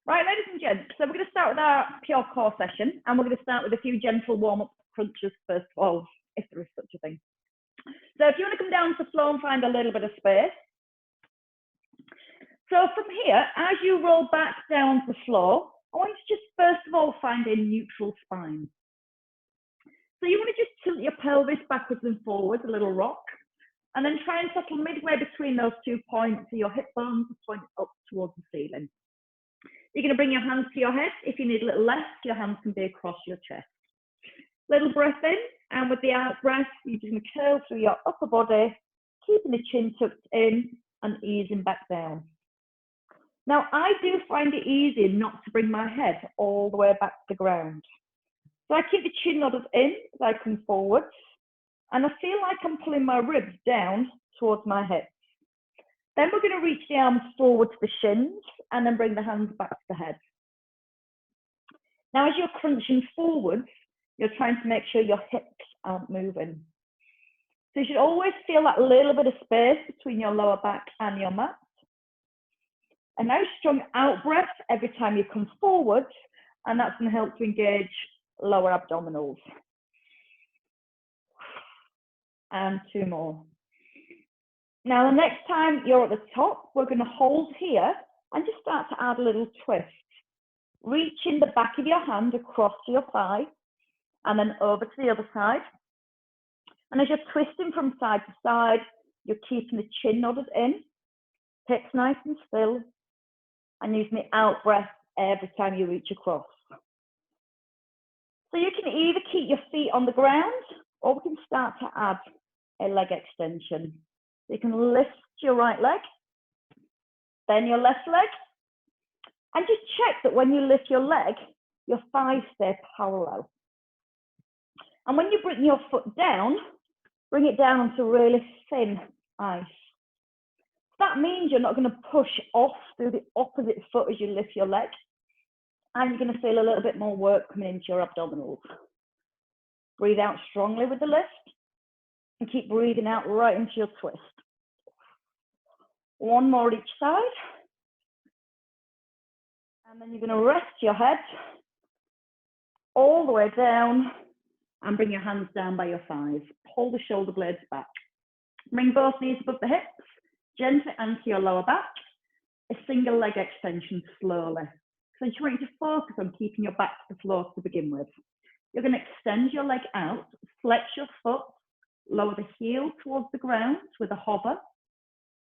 Right, ladies and gents, so we're going to start with our pure core session, and we're going to start with a few gentle warm-up crunches first of all, if there is such a thing. So if you want to come down to the floor and find a little bit of space. So from here, as you roll back down to the floor, I want you to just first of all find a neutral spine. So you want to just tilt your pelvis backwards and forwards, a little rock, and then try and settle midway between those 2 points so your hip bones are pointing up towards the ceiling. You're going to bring your hands to your head. If you need a little less, your hands can be across your chest. Little breath in, and with the out breath, you're just going to curl through your upper body, keeping the chin tucked in and easing back down. Now, I do find it easy not to bring my head all the way back to the ground. So I keep the chin nodded in as I come forwards, and I feel like I'm pulling my ribs down towards my hips. Then we're going to reach the arms forward to the shins and then bring the hands back to the head. Now, as you're crunching forwards, you're trying to make sure your hips aren't moving. So you should always feel that little bit of space between your lower back and your mat. A nice strong out breath every time you come forwards, and that's going to help to engage lower abdominals. And 2 more. Now, the next time you're at the top, we're going to hold here and just start to add a little twist. Reaching the back of your hand across to your thigh and then over to the other side. And as you're twisting from side to side, you're keeping the chin nodded in, hips nice and still, and using the out breath every time you reach across. So you can either keep your feet on the ground, or we can start to add a leg extension. So you can lift your right leg, then your left leg, and just check that when you lift your leg, your thighs stay parallel. And when you bring your foot down, bring it down onto really thin ice. That means you're not going to push off through the opposite foot as you lift your leg, and you're going to feel a little bit more work coming into your abdominals. Breathe out strongly with the lift, and keep breathing out right into your twist. 1 more each side. And then you're going to rest your head all the way down and bring your hands down by your thighs. Pull the shoulder blades back. Bring both knees above the hips, gently anchor your lower back. A single leg extension slowly. So I just want you to focus on keeping your back to the floor to begin with. You're going to extend your leg out, flex your foot, lower the heel towards the ground with a hover.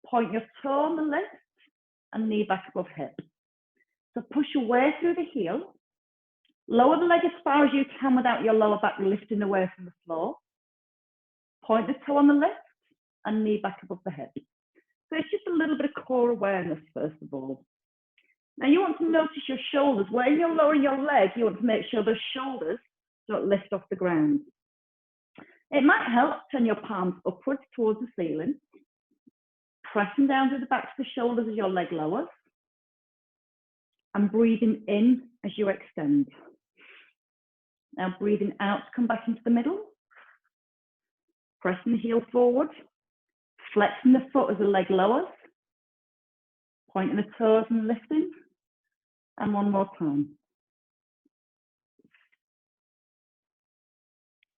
Point your toe on the lift and knee back above hip. So push your way through the heel. Lower the leg as far as you can without your lower back lifting away from the floor. Point the toe on the lift and knee back above the hip. So it's just a little bit of core awareness first of all. Now you want to notice your shoulders. When you're lowering your leg, you want to make sure those shoulders don't lift off the ground. It might help to turn your palms upwards towards the ceiling, pressing down through the backs of the shoulders as your leg lowers, and breathing in as you extend. Now breathing out to come back into the middle, pressing the heel forward, flexing the foot as the leg lowers, pointing the toes and lifting, and 1 more time.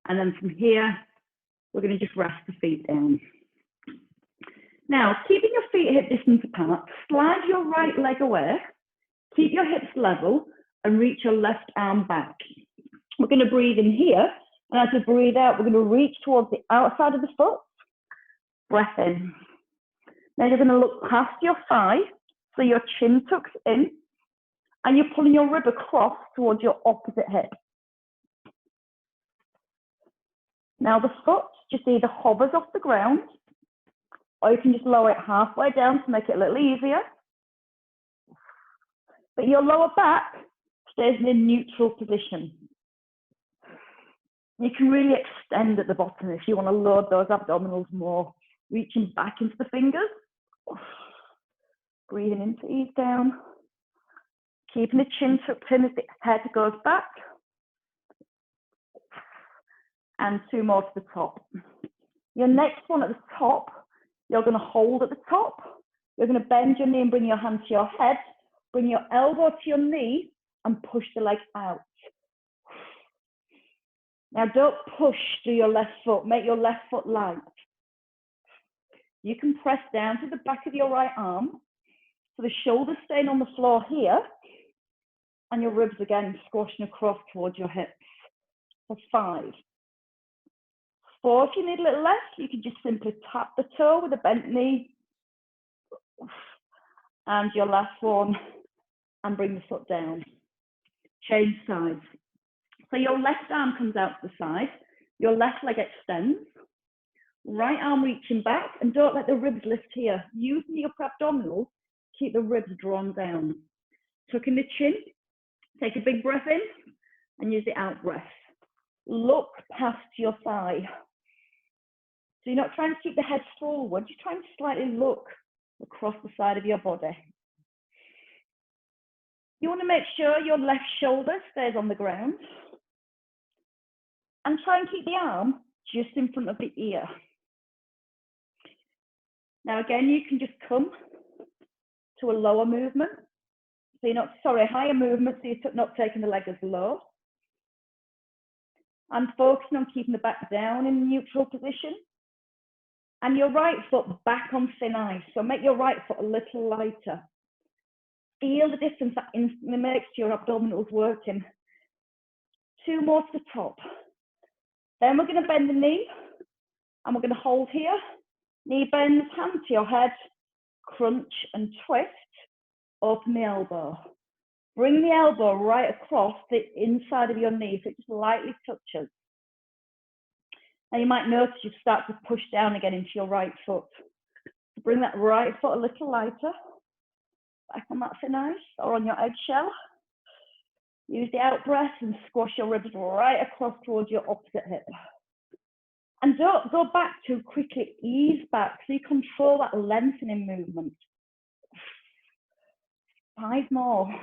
And then from here, we're going to just rest the feet down. Now, keeping your feet hip distance apart, slide your right leg away, keep your hips level, and reach your left arm back. We're going to breathe in here, and as we breathe out, we're going to reach towards the outside of the foot. Breath in. Now you're going to look past your thigh, so your chin tucks in, and you're pulling your rib across towards your opposite hip. Now the foot just either hovers off the ground, or you can just lower it halfway down to make it a little easier. But your lower back stays in a neutral position. You can really extend at the bottom if you want to load those abdominals more, reaching back into the fingers. Breathing in to ease down. Keeping the chin tucked in as the head goes back. And 2 more to the top. Your next one at the top, you're going to hold at the top. You're going to bend your knee and bring your hand to your head, Bring your elbow to your knee and push the leg out. Now don't push through your left foot, make your left foot light. You can press down to the back of your right arm, so the shoulders staying on the floor here, and your ribs again squashing across towards your hips. For 5. 4, if you need a little less, you can just simply tap the toe with a bent knee. And your last one, and bring the foot down. Change sides. So your left arm comes out to the side, your left leg extends, right arm reaching back, and don't let the ribs lift here. Using the upper abdominals, keep the ribs drawn down. Tucking the chin, take a big breath in, and use the out breath. Look past your thigh. So you're not trying to keep the head forward, you're trying to slightly look across the side of your body. You want to make sure your left shoulder stays on the ground. And try and keep the arm just in front of the ear. Now again, you can just come to a lower movement. So you're not, sorry, a higher movement, so you're not taking the leg as low. And focusing on keeping the back down in neutral position. And your right foot back on thin ice. So make your right foot a little lighter. Feel the difference that instantly makes to your abdominals working. 2 more to the top. Then we're going to bend the knee, and we're going to hold here. Knee bends, hand to your head, crunch and twist, open the elbow. Bring the elbow right across the inside of your knee, so it just lightly touches. Now you might notice you start to push down again into your right foot. Bring that right foot a little lighter, back on that thin ice or on your eggshell. Use the out breath and squash your ribs right across towards your opposite hip. And don't go back too quickly, ease back so you control that lengthening movement. 5 more.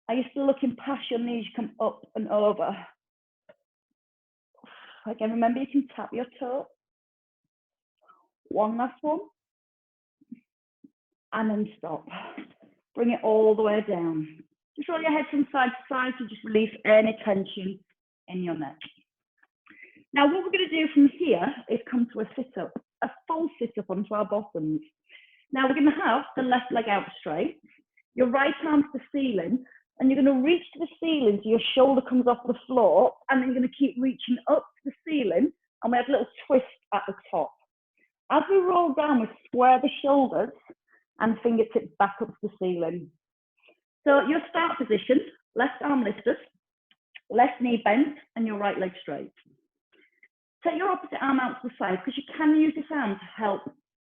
Are you still looking past your knees? You come up and over. Again, remember you can tap your toe. 1 last one. And then stop. Bring it all the way down. Just roll your head from side to side to just release any tension in your neck. Now what we're going to do from here is come to a sit-up, a full sit-up onto our bottoms. Now we're going to have the left leg out straight, your right arm to the ceiling, and you're going to reach to the ceiling so your shoulder comes off the floor, and then you're going to keep reaching up to the ceiling, and we have a little twist at the top. As we roll down, we square the shoulders and fingertips back up to the ceiling. So your start position, left arm lifted, left knee bent, and your right leg straight. Take your opposite arm out to the side, because you can use this arm to help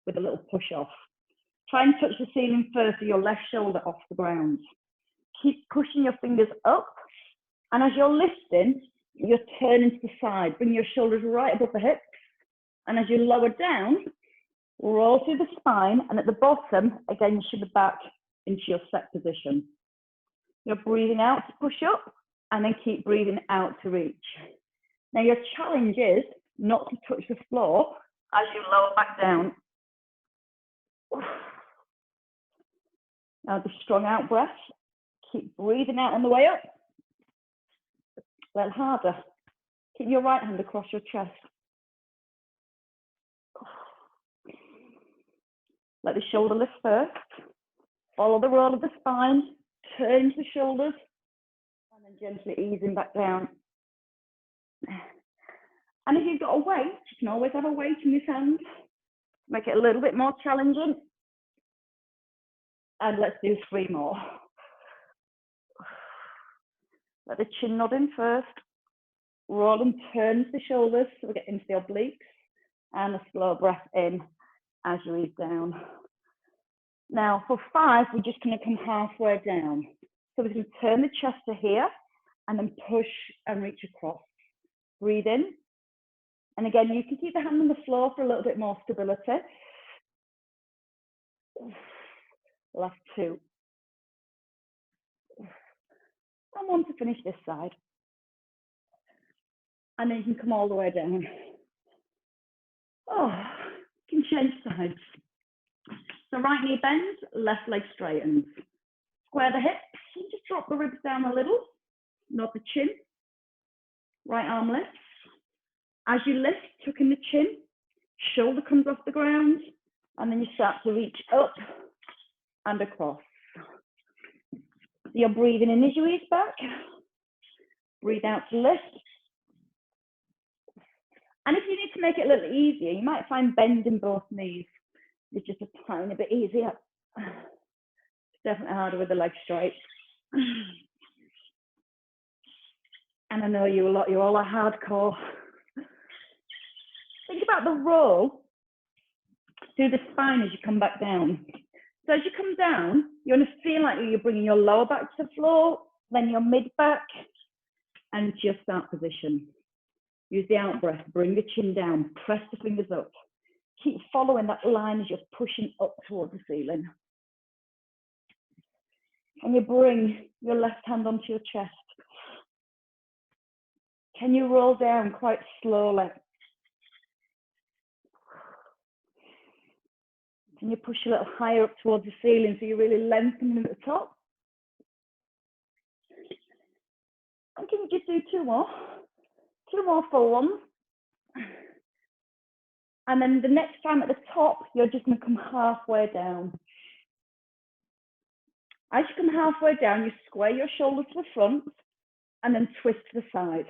with a little push off. Try and touch the ceiling first with your left shoulder off the ground. Keep pushing your fingers up, and as you're lifting, you're turning to the side. Bring your shoulders right above the hips, and as you lower down, roll through the spine, and at the bottom, again, you should be back into your set position. You're breathing out to push up, and then keep breathing out to reach. Now your challenge is not to touch the floor as you lower back down. Now the strong out breath. Keep breathing out on the way up. A little harder. Keep your right hand across your chest. Let the shoulder lift first. Follow the roll of the spine. Turn the shoulders. And then gently easing back down. And if you've got a weight, you can always have a weight in this hand. Make it a little bit more challenging. And let's do 3 more. Let the chin nod in first. Roll and turn the shoulders so we get into the obliques. And a slow breath in as you ease down. Now for 5, we're just going to come halfway down. So we can turn the chest to here and then push and reach across. Breathe in. And again, you can keep the hand on the floor for a little bit more stability. Last 2. And 1 to finish this side. And then you can come all the way down. Oh, you can change sides. So right knee bends, left leg straightens. Square the hips and just drop the ribs down a little. Nod the chin. Right arm lifts. As you lift, tuck in the chin. Shoulder comes off the ground. And then you start to reach up and across. So you're breathing in as you ease back. Breathe out to lift. And if you need to make it a little easier, you might find bending both knees is just a tiny bit easier. It's definitely harder with the legs straight. And I know you all are hardcore. Think about the roll through the spine as you come back down. So as you come down, you're going to feel like you're bringing your lower back to the floor, then your mid back, and to your start position. Use the out breath, bring the chin down, press the fingers up. Keep following that line as you're pushing up towards the ceiling. And you bring your left hand onto your chest. Can you roll down quite slowly? Can you push a little higher up towards the ceiling so you're really lengthening at the top? And can you just do two more? Two more full ones. And then the next time at the top, you're just going to come halfway down. As you come halfway down, you square your shoulders to the front and then twist to the side.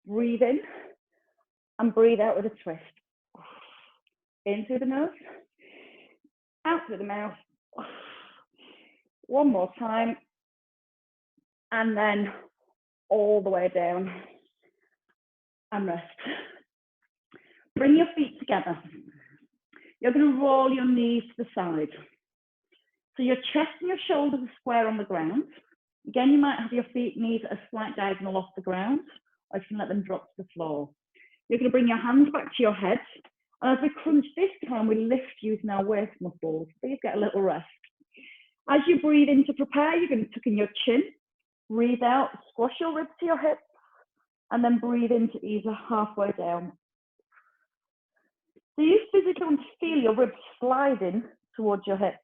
Breathe in and breathe out with a twist. In through the nose, out through the mouth. One more time. And then all the way down and rest. Bring your feet together. You're going to roll your knees to the side. So your chest and your shoulders are square on the ground. Again, you might have your knees at a slight diagonal off the ground, or you can let them drop to the floor. You're going to bring your hands back to your head. And as we crunch this time, we lift using our waist muscles. Please get a little rest. As you breathe in to prepare, you're going to tuck in your chin. Breathe out, squash your ribs to your hips, and then breathe in to ease halfway down. So you physically want to feel your ribs sliding towards your hips.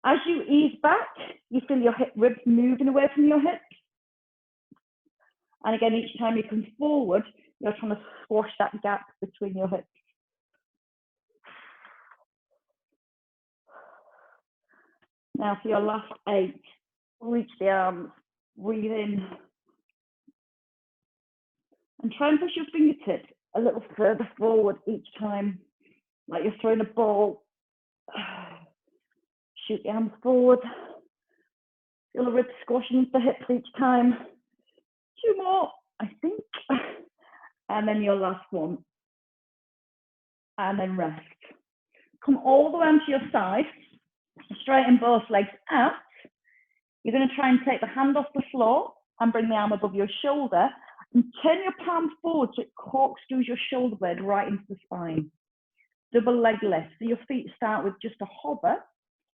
As you ease back, you feel your ribs moving away from your hips. And again, each time you come forward, you're trying to squash that gap between your hips. Now for your last 8, reach the arms, breathe in. And try and push your fingertips a little further forward each time, like you're throwing a ball. Shoot the arms forward. Feel the ribs squashing into the hips each time. 2 more, I think. And then your last one. And then rest. Come all the way onto your side. Straighten both legs out. You're going to try and take the hand off the floor and bring the arm above your shoulder. And turn your palm forward so it corkscrews your shoulder blade right into the spine. Double leg lift. So your feet start with just a hover.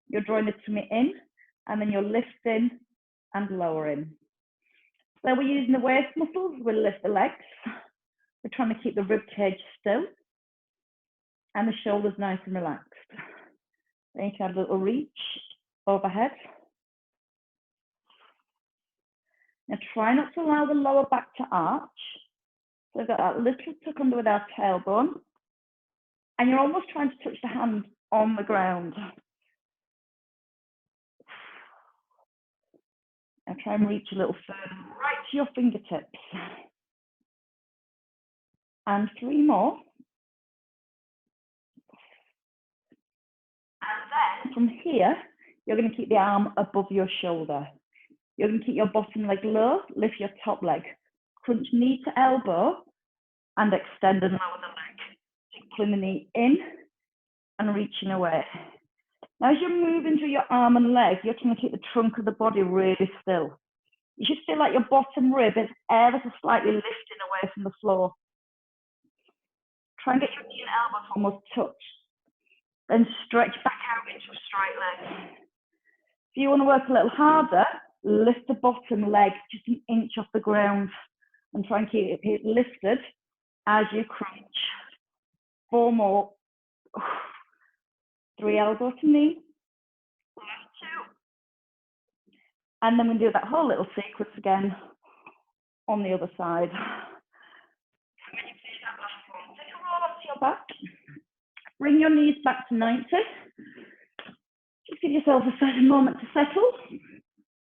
You're drawing the tummy in, and then you're lifting and lowering. So we're using the waist muscles. We'll lift the legs. We're trying to keep the rib cage still, and the shoulders nice and relaxed. Then you can have a little reach overhead. Now try not to allow the lower back to arch. So we've got that little tuck under with our tailbone. And you're almost trying to touch the hand on the ground. Now try and reach a little further, right to your fingertips. And 3 more. And then from here, you're going to keep the arm above your shoulder. You're going to keep your bottom leg low, lift your top leg. Crunch knee to elbow and extend and lower the leg. Pulling the knee in and reaching away. Now as you're moving through your arm and leg, you're trying to keep the trunk of the body really still. You should feel like your bottom rib is ever so slightly lifting away from the floor. Try and get your knee and elbow to almost touch. Then stretch back out into a straight leg. If you want to work a little harder, lift the bottom leg just an inch off the ground and try and keep it lifted as you crunch. 4 more. 3 elbow to knee. Last And then we do that whole little sequence again on the other side. And when you finish that last one, take a roll onto your back. Bring your knees back to 90. Just give yourself a second moment to settle.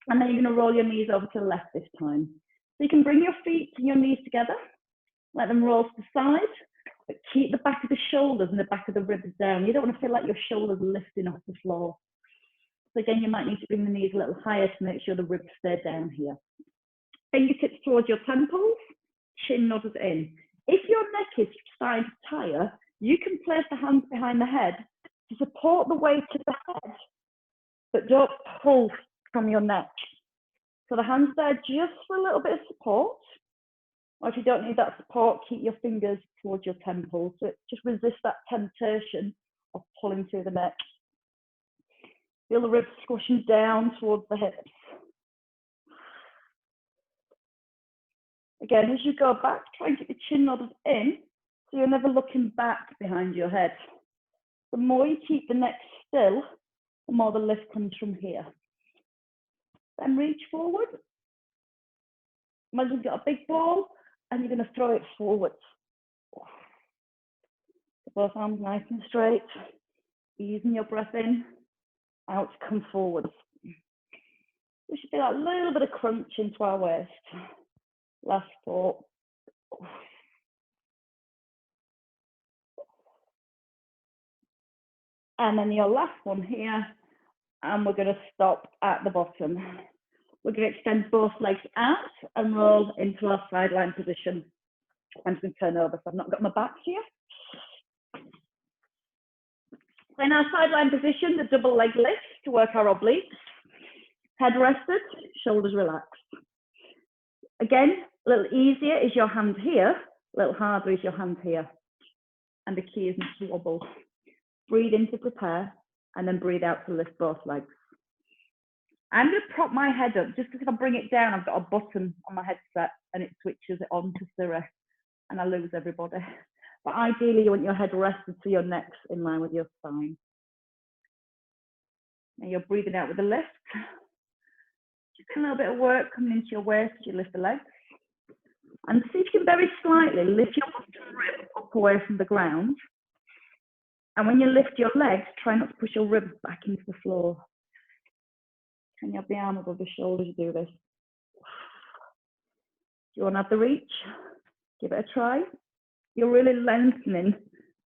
And then you're going to roll your knees over to the left this time. So you can bring your feet and your knees together. Let them roll to the side. But keep the back of the shoulders and the back of the ribs down. You don't want to feel like your shoulders are lifting off the floor. So again, you might need to bring the knees a little higher to make sure the ribs stay down here. Fingertips towards your temples, chin nods in. If your neck is starting to tire, you can place the hands behind the head to support the weight of the head, but don't pull from your neck. So the hands there just for a little bit of support. Or if you don't need that support, keep your fingers towards your temples. So just resist that temptation of pulling through the neck. Feel the ribs squishing down towards the hips. Again, as you go back, try and keep the chin nodded in, so you're never looking back behind your head. The more you keep the neck still, the more the lift comes from here. Then reach forward. Imagine you've got a big ball, and you're going to throw it forwards. Both arms nice and straight. Easing your breath in, out, come forwards. We should feel that little bit of crunch into our waist. Last 4. And then your last one here, and we're going to stop at the bottom. We're going to extend both legs out and roll into our sideline position. I'm just going to turn over so I've not got my back here. In our sideline position, the double leg lift to work our obliques. Head rested, shoulders relaxed. Again, a little easier is your hand here, a little harder is your hand here. And the key is not to wobble. Breathe in to prepare, and then breathe out to lift both legs. I'm going to prop my head up, just because if I bring it down, I've got a button on my headset and it switches it on to Siri, and I lose everybody. But ideally, you want your head rested so your neck's in line with your spine. Now you're breathing out with the lift. Just a little bit of work coming into your waist as you lift the legs. And see if you can very slightly lift your bottom rib up away from the ground. And when you lift your legs, try not to push your ribs back into the floor. Can you have the arm above the shoulder to do this? Do you want to have the reach? Give it a try. You're really lengthening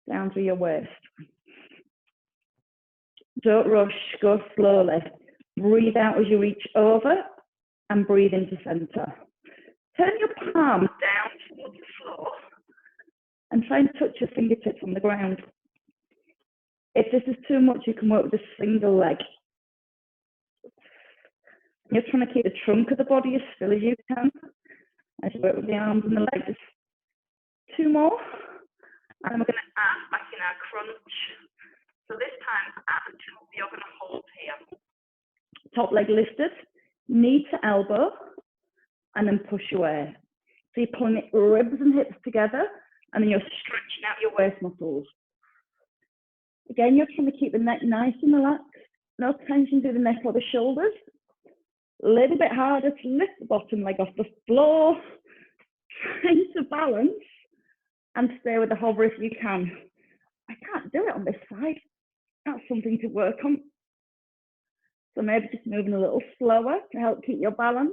down through your waist. Don't rush, go slowly. Breathe out as you reach over and breathe into center. Turn your palms down towards the floor and try and touch your fingertips on the ground. If this is too much, you can work with a single leg. You're trying to keep the trunk of the body as still as you can as you work with the arms and the legs. 2 more, and then we're going to add back in our crunch. So this time, at the top, you're going to hold here. Top leg lifted, knee to elbow, and then push away. So you're pulling it ribs and hips together, and then you're stretching out your waist muscles. Again, you're trying to keep the neck nice and relaxed. No tension through the neck or the shoulders. A little bit harder to lift the bottom leg off the floor. Trying to balance and stay with the hover if you can. I can't do it on this side. That's something to work on. So maybe just moving a little slower to help keep your balance.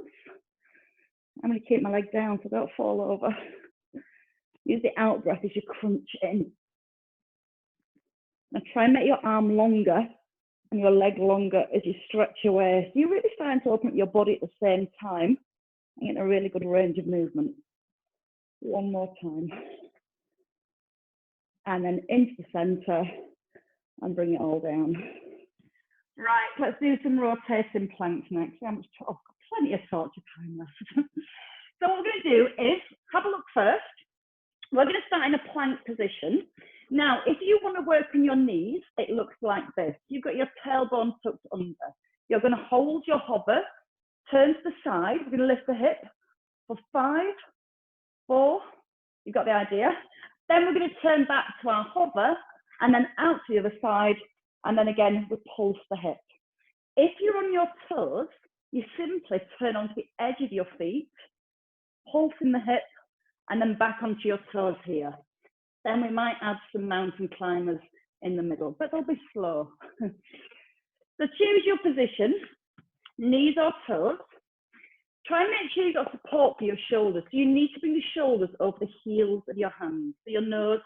I'm going to keep my leg down so don't fall over. Use the out breath as you crunch in. Now try and make your arm longer and your leg longer as you stretch away. So you're really starting to open up your body at the same time and get a really good range of movement. 1 more time. And then into the center and bring it all down. Right, let's do some rotating planks next. I've got plenty of torture time left. So what we're going to do is have a look first. We're going to start in a plank position. Now, if you want to work on your knees, it looks like this. You've got your tailbone tucked under. You're going to hold your hover, turn to the side. We're going to lift the hip for 5, 4. You've got the idea. Then we're going to turn back to our hover and then out to the other side. And then again, we pulse the hip. If you're on your toes, you gently turn onto the edge of your feet, pulse in the hip, and then back onto your toes here. Then we might add some mountain climbers in the middle, but they'll be slow. So choose your position, knees or toes. Try and make sure you've got support for your shoulders. So you need to bring the shoulders over the heels of your hands, so your nose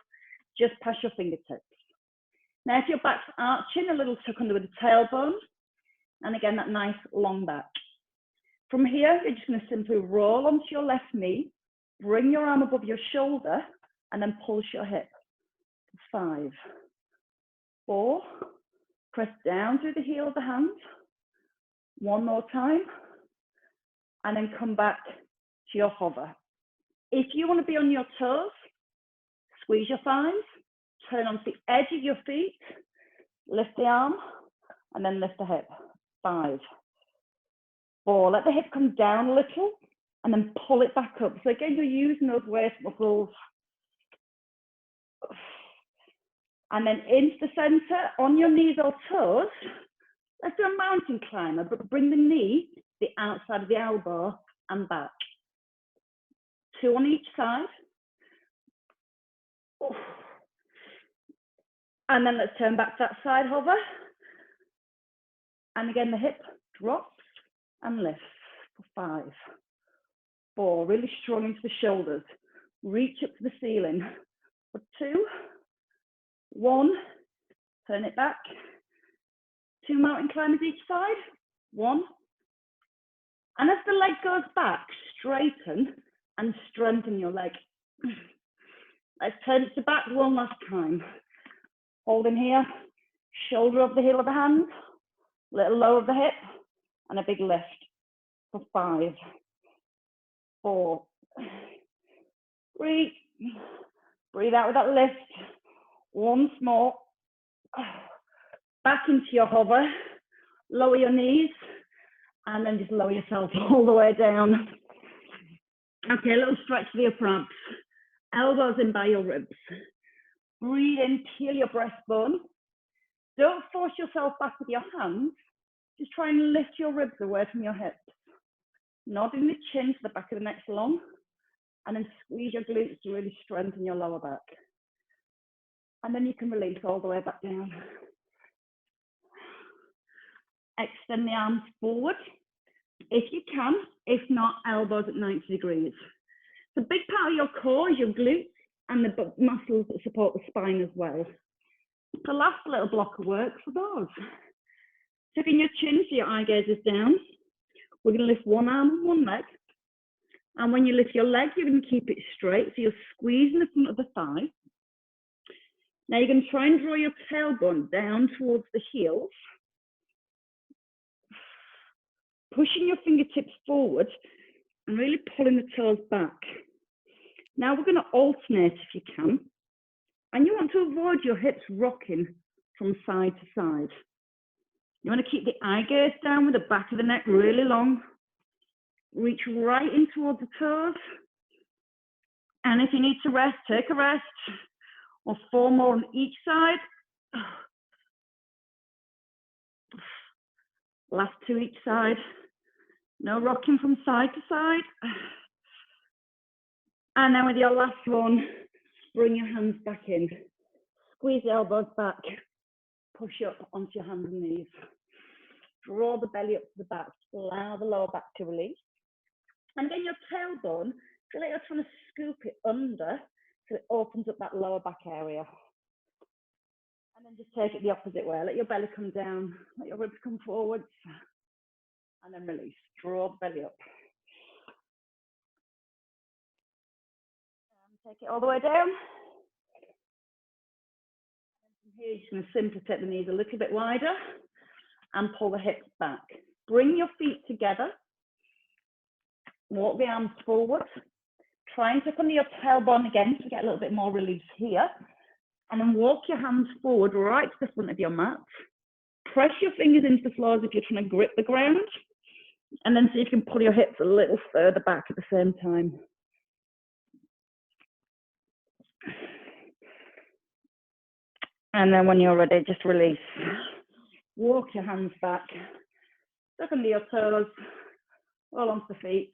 just past your fingertips. Now, if your back's arching, a little tuck under with the tailbone, and again, that nice long back. From here, you're just going to simply roll onto your left knee, bring your arm above your shoulder, and then pulse your hip. 5, 4, press down through the heel of the hand. One more time, and then come back to your hover. If you want to be on your toes, squeeze your thighs, turn onto the edge of your feet, lift the arm, and then lift the hip. 5, 4, let the hip come down a little, and then pull it back up. So again, you're using those waist muscles. And then into the center, on your knees or toes, let's do a mountain climber, but bring the knee, the outside of the elbow, and back. 2 on each side. And then let's turn back to that side hover. And again, the hip drops and lifts for 5, 4, really strong into the shoulders. Reach up to the ceiling for 2, 1, turn it back. 2 mountain climbers each side, 1. And as the leg goes back, straighten and strengthen your leg. Let's turn it to back one last time. Holding here, shoulder over the heel of the hand, little lower of the hip, and a big lift for 5, 4, 3. Breathe out with that lift. Once more. Back into your hover. Lower your knees, and then just lower yourself all the way down. Okay, a little stretch for the upper abs. Elbows in by your ribs. Breathe in, peel your breastbone. Don't force yourself back with your hands. Just try and lift your ribs away from your hips. Nodding the chin to the back of the neck long, and then squeeze your glutes to really strengthen your lower back. And then you can release all the way back down. Extend the arms forward, if you can. If not, elbows at 90 degrees. The big part of your core is your glutes and the muscles that support the spine as well. The last little block of work for those. Tucking your chin so your eye gaze is down. We're going to lift one arm and one leg. And when you lift your leg, you're going to keep it straight. So you're squeezing the front of the thigh. Now you're going to try and draw your tailbone down towards the heels. Pushing your fingertips forward and really pulling the toes back. Now we're going to alternate if you can. And you want to avoid your hips rocking from side to side. You want to keep the eye gaze down with the back of the neck really long. Reach right in towards the toes. And if you need to rest, take a rest. Or 4 more on each side. Last 2 each side. No rocking from side to side. And then with your last one, bring your hands back in. Squeeze the elbows back. Push up onto your hands and knees. Draw the belly up to the back. Allow the lower back to release. And again, your tailbone, feel like you're trying to scoop it under so it opens up that lower back area. And then just take it the opposite way. Let your belly come down. Let your ribs come forwards. And then release. Draw the belly up. And take it all the way down. And from here, you're just going to simply take the knees a little bit wider and pull the hips back. Bring your feet together. Walk the arms forward. Try and tuck under your tailbone again to get a little bit more release here. And then walk your hands forward right to the front of your mat. Press your fingers into the floor as if you're trying to grip the ground. And then see if you can pull your hips a little further back at the same time. And then when you're ready, just release. Walk your hands back. Tuck under your toes. fall onto the feet.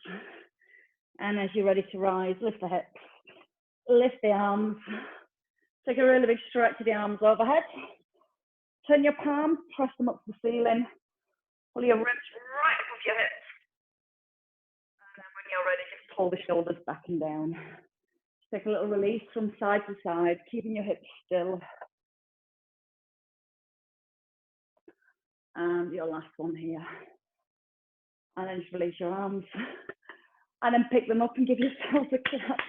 And as you're ready to rise, lift the hips, lift the arms. Take a really big stretch of the arms overhead. Turn your palms, press them up to the ceiling. Pull your ribs right above your hips. And then when you're ready, just pull the shoulders back and down. Just take a little release from side to side, keeping your hips still. And your last one here. And then just release your arms. And then pick them up and give yourself a clap.